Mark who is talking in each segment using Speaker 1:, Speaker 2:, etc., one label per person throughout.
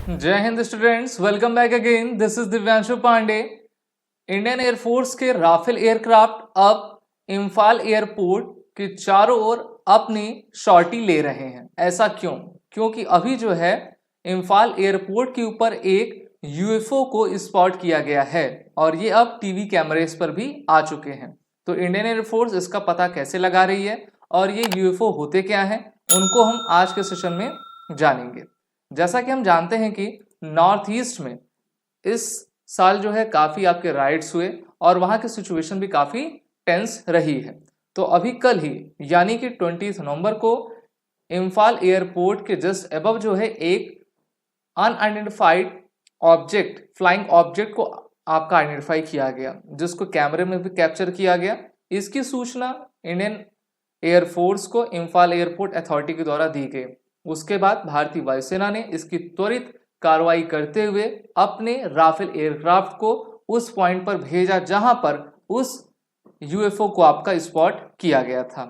Speaker 1: जय हिंद students, welcome back again. This is Divyanshu Pandey. Indian air force के राफेल एयरक्राफ्ट अब इम्फाल एयरपोर्ट के चारों ओर अपनी शॉर्टी ले रहे हैं। ऐसा क्यों? क्योंकि अभी जो है इम्फाल एयरपोर्ट के ऊपर एक यूएफओ को स्पॉट किया गया है और ये अब टीवी कैमरेज पर भी आ चुके हैं। तो इंडियन एयरफोर्स इसका पता कैसे लगा रही है और ये यूएफओ होते क्या हैं, उनको हम आज के सेशन में जानेंगे। जैसा कि हम जानते हैं कि नॉर्थ ईस्ट में इस साल जो है काफ़ी आपके राइट्स हुए और वहाँ की सिचुएशन भी काफ़ी टेंस रही है। तो अभी कल ही यानी कि 20 नवंबर को इम्फाल एयरपोर्ट के जस्ट अबव जो है एक अनआइडेंटिफाइड ऑब्जेक्ट, फ्लाइंग ऑब्जेक्ट को आपका आइडेंटिफाई किया गया, जिसको कैमरे में भी कैप्चर किया गया। इसकी सूचना इंडियन एयरफोर्स को इम्फाल एयरपोर्ट अथॉरिटी के द्वारा दी गई। उसके बाद भारतीय वायुसेना ने इसकी त्वरित कार्रवाई करते हुए अपने राफेल एयरक्राफ्ट को उस पॉइंट पर भेजा जहां पर उस यूएफओ को आपका स्पॉट किया गया था।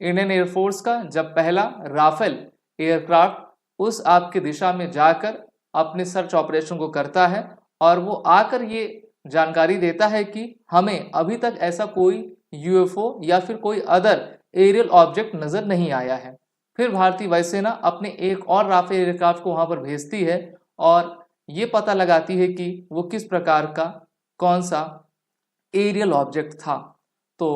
Speaker 1: इंडियन एयरफोर्स का जब पहला राफेल एयरक्राफ्ट उस आपकी दिशा में जाकर अपने सर्च ऑपरेशन को करता है और वो आकर ये जानकारी देता है कि हमें अभी तक ऐसा कोई यूएफओ या फिर कोई अदर एरियल ऑब्जेक्ट नजर नहीं आया है। फिर भारतीय वायुसेना अपने एक और राफेल एयरक्राफ्ट को वहां पर भेजती है और ये पता लगाती है कि वो किस प्रकार का कौन सा एरियल ऑब्जेक्ट था। तो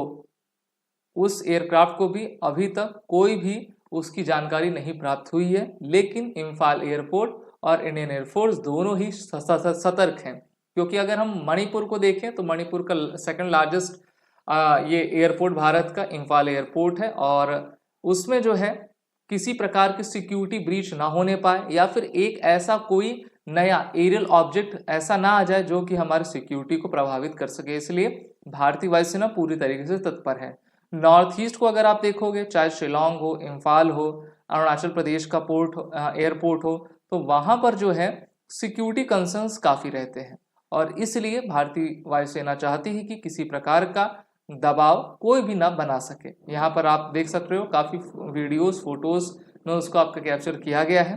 Speaker 1: उस एयरक्राफ्ट को भी अभी तक कोई भी उसकी जानकारी नहीं प्राप्त हुई है, लेकिन इम्फाल एयरपोर्ट और इंडियन एयरफोर्स दोनों ही सतर्क हैं। क्योंकि अगर हम मणिपुर को देखें तो मणिपुर का सेकंड लार्जेस्ट ये एयरपोर्ट भारत का इम्फाल एयरपोर्ट है और उसमें जो है किसी प्रकार की सिक्योरिटी ब्रीच ना होने पाए या फिर एक ऐसा कोई नया एरियल ऑब्जेक्ट ऐसा ना आ जाए जो कि हमारी सिक्योरिटी को प्रभावित कर सके। इसलिए भारतीय वायुसेना पूरी तरीके से तत्पर है। नॉर्थ ईस्ट को अगर आप देखोगे, चाहे शिलोंग हो, इम्फाल हो, अरुणाचल प्रदेश का एयरपोर्ट हो, तो वहां पर जो है सिक्योरिटी कंसर्न्स काफी रहते हैं और इसलिए भारतीय वायुसेना चाहती है कि किसी प्रकार का दबाव कोई भी ना बना सके। यहाँ पर आप देख सकते हो काफ़ी वीडियोस, फोटोज में उसको आपका कैप्चर किया गया है।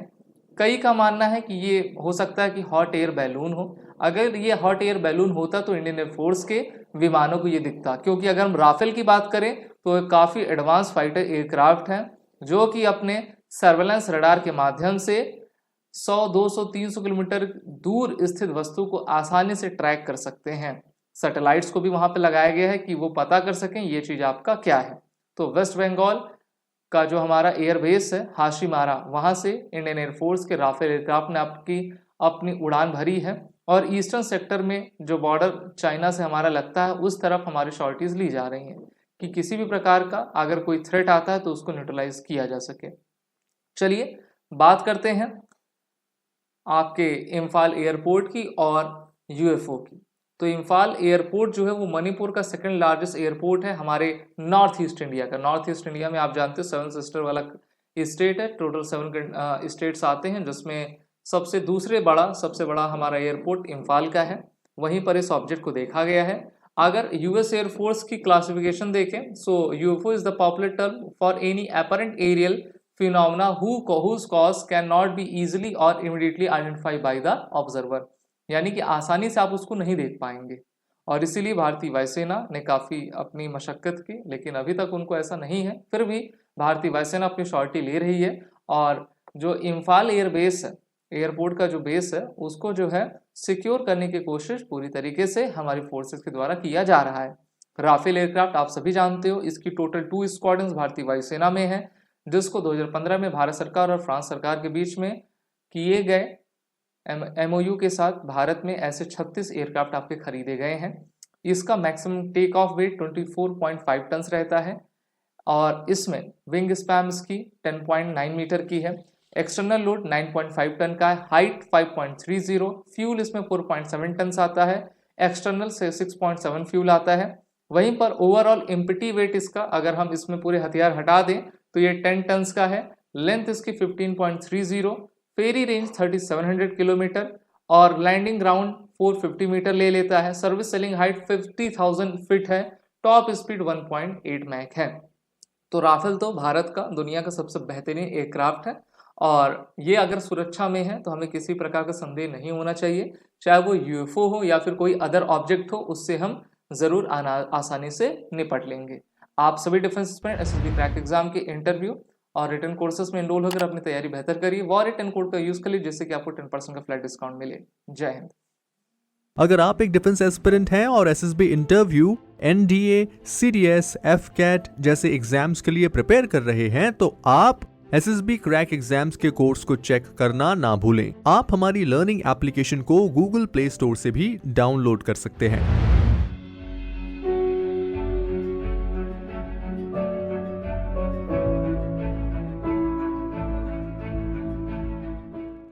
Speaker 1: कई का मानना है कि ये हो सकता है कि हॉट एयर बैलून हो। अगर ये हॉट एयर बैलून होता तो इंडियन एयरफोर्स के विमानों को ये दिखता, क्योंकि अगर हम राफेल की बात करें तो काफ़ी एडवांस फाइटर एयरक्राफ्ट हैं जो कि अपने सर्वेलेंस रडार के माध्यम से 100, 200, 300 किलोमीटर दूर स्थित वस्तु को आसानी से ट्रैक कर सकते हैं। सैटेलाइट्स को भी वहां पे लगाया गया है कि वो पता कर सकें ये चीज आपका क्या है। तो वेस्ट बंगाल का जो हमारा एयरबेस है हाशीमारा, वहां से इंडियन एयरफोर्स के राफेल एयरक्राफ्ट ने अपनी उड़ान भरी है और ईस्टर्न सेक्टर में जो बॉर्डर चाइना से हमारा लगता है उस तरफ हमारी शॉर्टीज ली जा रही हैं कि किसी भी प्रकार का अगर कोई थ्रेट आता है तो उसको न्यूट्रलाइज किया जा सके। चलिए बात करते हैं आपके इम्फाल एयरपोर्ट की और यूएफओ की। तो इम्फाल एयरपोर्ट जो है वो मणिपुर का सेकंड लार्जेस्ट एयरपोर्ट है हमारे नॉर्थ ईस्ट इंडिया का। नॉर्थ ईस्ट इंडिया में आप जानते हो 7 सिस्टर वाला स्टेट है। टोटल 7 स्टेट्स आते हैं जिसमें सबसे बड़ा हमारा एयरपोर्ट इम्फाल का है। वहीं पर इस ऑब्जेक्ट को देखा गया है। अगर यूएस एयरफोर्स की क्लासिफिकेशन देखें, so UFO is the popular term for any apparent aerial phenomena whose cause cannot be easily or immediately identified by the observer, यानी कि आसानी से आप उसको नहीं देख पाएंगे। और इसीलिए भारतीय वायुसेना ने काफ़ी अपनी मशक्कत की, लेकिन अभी तक उनको ऐसा नहीं है। फिर भी भारतीय वायुसेना अपनी शॉर्टी ले रही है और जो इम्फाल एयरबेस है, एयरपोर्ट का जो बेस है, उसको जो है सिक्योर करने की कोशिश पूरी तरीके से हमारी फोर्सेस के द्वारा किया जा रहा है। राफेल एयरक्राफ्ट आप सभी जानते हो, इसकी टोटल 2 स्क्वाड्रंस भारतीय वायुसेना में है, जिसको 2015 में भारत सरकार और फ्रांस सरकार के बीच में किए गए एमओयू के साथ भारत में ऐसे 36 एयरक्राफ्ट आपके खरीदे गए हैं। इसका maximum take off weight 24.5 ton रहता है और इसमें विंग स्पैम्स की 10.9 मीटर की है। एक्सटर्नल लोड 9.5 टन का है, हाइट 5.30, फ्यूल इसमें 4.7 टन आता है, एक्सटर्नल से 6.7 फ्यूल आता है। वहीं पर ओवरऑल एम्प्टी वेट इसका अगर हम इसमें पूरे हथियार हटा दें तो ये 10 टन का है। लेंथ इसकी 15.30, फेरी रेंज 3700 किलोमीटर और लैंडिंग ग्राउंड 450 मीटर ले लेता है। सर्विस सेलिंग हाइट 50,000 फीट है। टॉप स्पीड 1.8 मैक है। तो राफेल तो भारत का दुनिया का सबसे बेहतरीन एयरक्राफ्ट है और ये अगर सुरक्षा में है तो हमें किसी प्रकार का संदेह नहीं होना चाहिए, चाहे वो यूएफओ हो या फिर कोई अदर ऑब्जेक्ट हो, उससे हम ज़रूर आसानी से निपट लेंगे। आप सभी defence aspirant SSB crack exam के इंटरव्यू और रिटन कोर्सेज में एनरोल होकर अपनी तैयारी बेहतर करिए। वॉर10 कोड का यूज करिए जिससे कि आपको 10% का फ्लैट डिस्काउंट मिले। जय हिंद।
Speaker 2: अगर आप एक डिफेंस एस्पिरेंट हैं और SSB interview, NDA, CDS, AFCAT जैसे एग्जाम्स के लिए प्रिपेयर कर रहे हैं तो आप एसएसबी क्रैक एग्जाम्स के कोर्स को चेक करना ना भूलें। आप हमारी लर्निंग एप्लीकेशन को गूगल प्ले स्टोर से भी डाउनलोड कर सकते हैं।